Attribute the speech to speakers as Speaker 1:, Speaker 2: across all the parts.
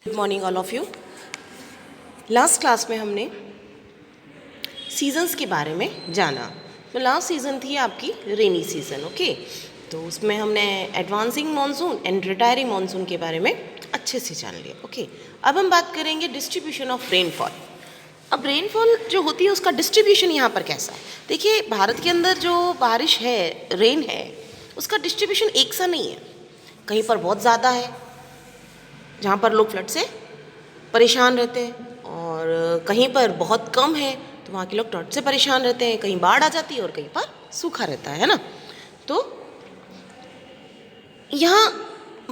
Speaker 1: Good morning all of you. Last class में हमने seasons के बारे में जाना। तो लास्ट सीज़न थी आपकी रेनी सीज़न, ओके। तो उसमें हमने advancing monsoon and retiring monsoon के बारे में अच्छे से जान लिया, ओके। अब हम बात करेंगे डिस्ट्रीब्यूशन ऑफ रेनफॉल। अब रेनफॉल जो होती है उसका डिस्ट्रीब्यूशन यहाँ पर कैसा है। देखिए, भारत के अंदर जो बारिश है, रेन है, उसका डिस्ट्रीब्यूशन एक सा नहीं है। कहीं पर बहुत ज़्यादा है जहाँ पर लोग फ्लड से परेशान रहते हैं, और कहीं पर बहुत कम है तो वहाँ के लोग फ्लड से परेशान रहते हैं। कहीं बाढ़ आ जाती है और कहीं पर सूखा रहता है ना। तो यहाँ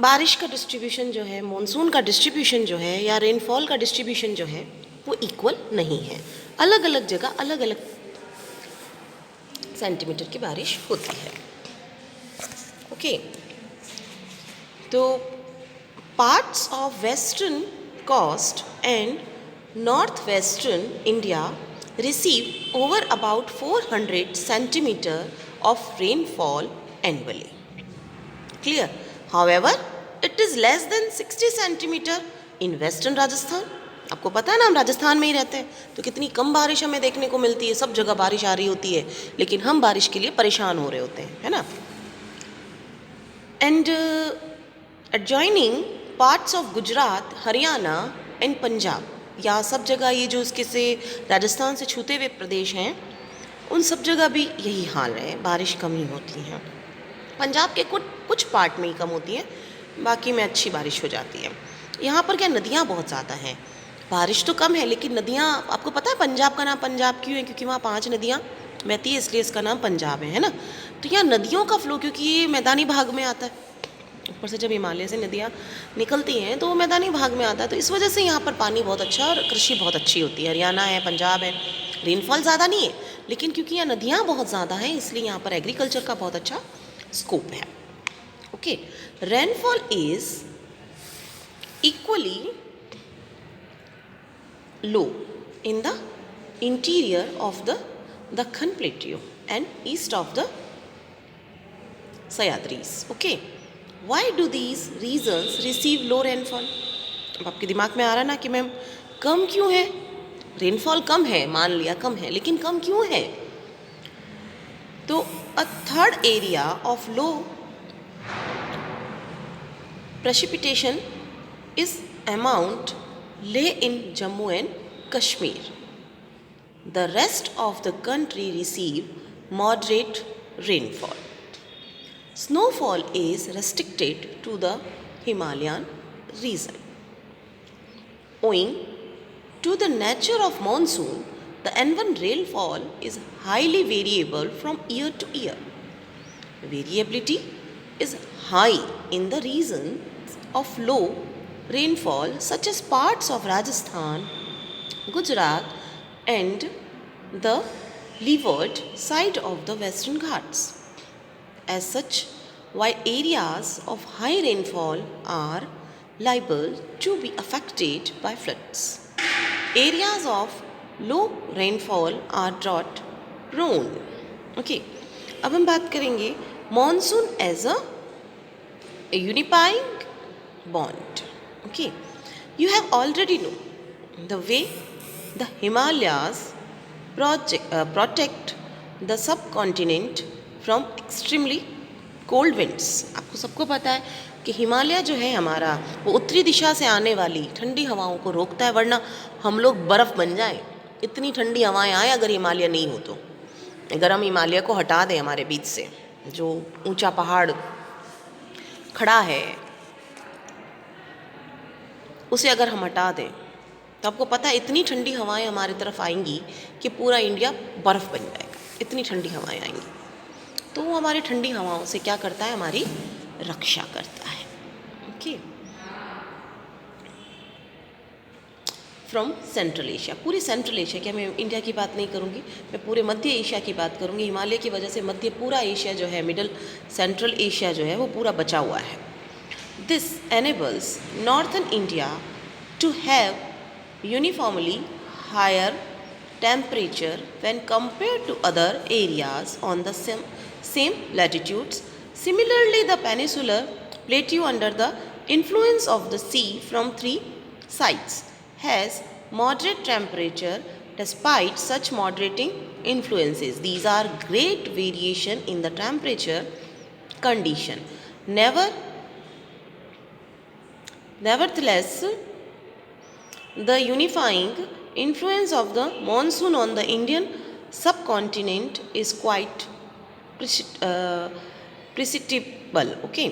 Speaker 1: बारिश का डिस्ट्रीब्यूशन जो है, मॉनसून का डिस्ट्रीब्यूशन जो है, या रेनफॉल का डिस्ट्रीब्यूशन जो है, वो इक्वल नहीं है। अलग अलग जगह अलग अलग सेंटीमीटर की बारिश होती है, ओके। तो parts of western coast and northwestern India receive over about 400 centimeter of rainfall annually. Clear? However, it is less than 60 centimeter in western Rajasthan. आपको पता है ना, हम राजस्थान में ही रहते हैं, तो कितनी कम बारिश हमें देखने को मिलती है। सब जगह बारिश आ रही होती है, लेकिन हम बारिश के लिए परेशान हो रहे होते हैं, है ना। And adjoining parts of Gujarat, Haryana and Punjab, या सब जगह ये जो इसके से राजस्थान से छूते हुए प्रदेश हैं, उन सब जगह भी यही हाल है, बारिश कम ही होती है। पंजाब के कुछ पार्ट में ही कम होती है, बाकी में अच्छी बारिश हो जाती है। यहाँ पर क्या, नदियाँ बहुत ज़्यादा हैं। बारिश तो कम है लेकिन नदियाँ, आपको पता है पंजाब का नाम पंजाब क्यों है? क्योंकि वहाँ 5 नदियाँ बहती है, इसलिए इसका नाम पंजाब है ना। तो यहाँ नदियों का फ्लो, क्योंकि ये मैदानी भाग में आता है, ऊपर से जब हिमालय से नदियाँ निकलती हैं तो वो मैदानी भाग में आता है, तो इस वजह से यहाँ पर पानी बहुत अच्छा और कृषि बहुत अच्छी होती है। हरियाणा है, पंजाब है, रेनफॉल ज़्यादा नहीं है, लेकिन क्योंकि यहाँ नदियाँ बहुत ज़्यादा हैं इसलिए यहाँ पर एग्रीकल्चर का बहुत अच्छा स्कोप है, okay. Rainfall is equally low in the interior of the Deccan plateau and east of the Sahyadris, okay. Why do these regions receive low rainfall? अब आपके दिमाग में आ रहा है ना कि मैम कम क्यों है, रेनफॉल कम है, मान लिया कम है, लेकिन कम क्यों है? तो a third area of low precipitation is amount lay in Jammu and Kashmir. The rest of the country receive moderate rainfall. Snowfall is restricted to the Himalayan region. Owing to the nature of monsoon, the annual rainfall is highly variable from year to year. Variability is high in the regions of low rainfall such as parts of Rajasthan, Gujarat and the leeward side of the Western Ghats. As such, while areas of high rainfall are liable to be affected by floods, areas of low rainfall are drought prone. Okay, अब हम बात करेंगे monsoon as a unifying bond. Okay, you have already know the way the Himalayas protect the subcontinent from extremely cold winds. आपको सबको पता है कि हिमालय जो है हमारा, वो उत्तरी दिशा से आने वाली ठंडी हवाओं को रोकता है, वरना हम लोग बर्फ़ बन जाएं। इतनी ठंडी हवाएं आए अगर हिमालय नहीं हो तो। अगर हम हिमालय को हटा दें हमारे बीच से, जो ऊंचा पहाड़ खड़ा है उसे अगर हम हटा दें, तो आपको पता है इतनी ठंडी हवाएं हमारी तरफ आएंगी कि पूरा इंडिया बर्फ़ बन जाएगा। इतनी ठंडी हवाएं आएंगी, तो वो हमारी ठंडी हवाओं से क्या करता है, हमारी रक्षा करता है, ओके। फ्रॉम सेंट्रल एशिया, पूरी सेंट्रल एशिया, क्या मैं इंडिया की बात नहीं करूँगी, मैं पूरे मध्य एशिया की बात करूँगी। हिमालय की वजह से मध्य पूरा एशिया जो है, मिडल सेंट्रल एशिया जो है, वो पूरा बचा हुआ है। This enables northern India to have uniformly higher temperature when compared to other areas on the same latitudes. Similarly, the peninsular plateau under the influence of the sea from 3 sites has moderate temperature despite such moderating influences. These are great variation in the temperature condition. Nevertheless, the unifying influence of the monsoon on the Indian subcontinent is quite perceptible. Okay,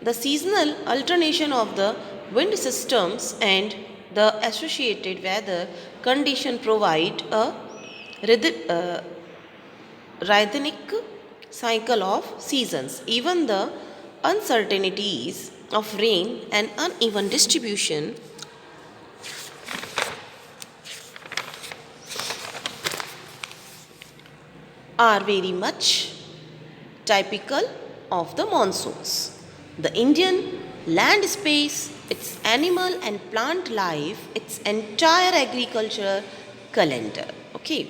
Speaker 1: the seasonal alternation of the wind systems and the associated weather condition provide a rhythmic cycle of seasons. Even the uncertainties of rain and uneven distribution are very much typical of the monsoons. The Indian land space, its animal and plant life, its entire agriculture calendar. Okay.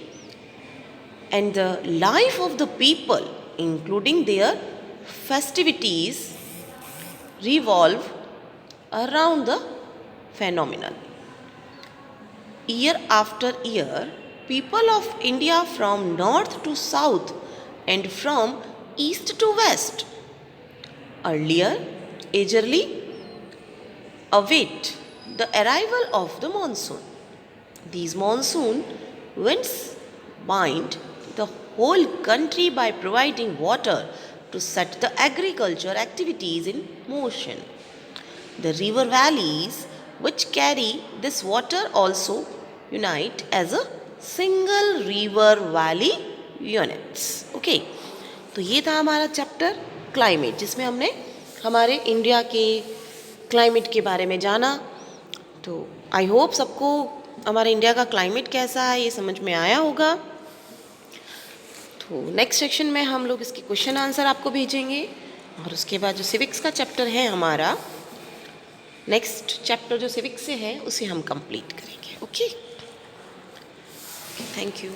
Speaker 1: And the life of the people, including their festivities, revolve around the phenomenon. Year after year, people of India from north to south and from east to west eagerly await the arrival of the monsoon. These monsoon winds bind the whole country by providing water to set the agriculture activities in motion. The river valleys which carry this water also unite as a single river valley units. Okay, तो ये था हमारा chapter climate, जिसमें हमने हमारे India के climate के बारे में जाना. तो आई होप सबको हमारे इंडिया का क्लाइमेट कैसा है ये समझ में आया होगा. तो नेक्स्ट सेक्शन में हम लोग इसके क्वेश्चन आंसर आपको भेजेंगे, और उसके बाद जो सिविक्स का चैप्टर है हमारा, नेक्स्ट चैप्टर जो सिविक्स से है उसे हम कंप्लीट करेंगे. Okay, thank you.